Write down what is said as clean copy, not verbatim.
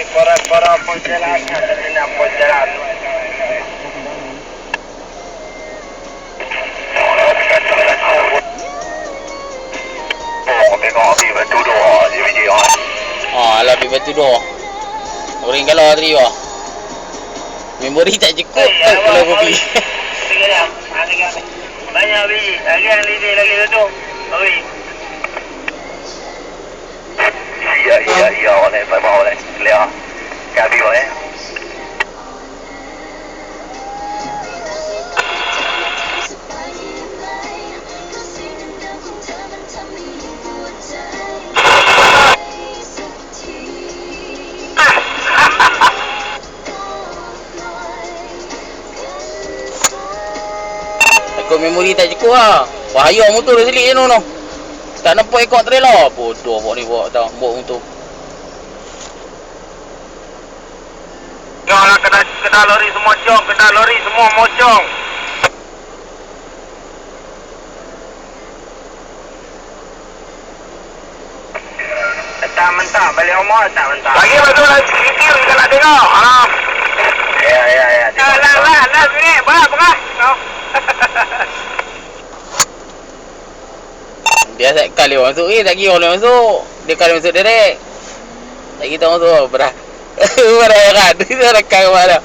para penjelasan dengan penjelasan. Lah pergi batu dua. Orang kalau tadi wah. Memori tak cukup tak kalau kopi. Banyak biji. Lagi satu. Oi. Ya, oleh saya oleh. Clear. Kabi oleh. Ekor memori tak cukup lah. Bahaya motor dah selit je no. Tak nampak ekor trailer. Bodoh bawa ni bawa tau. Bawa motor. Janganlah kena lori semua mocong. Kena lori semua mocong. Tak mentah. Balik rumah tak mentah. Lagi betul lagi. Sikit kita nak tengok. Ya. Lah. Sini. Berat. Dia tak kali masuk tak kira boleh masuk. Dia kali masuk direct. Tak kita masuk berat. Berat kan. Dia rekam mana.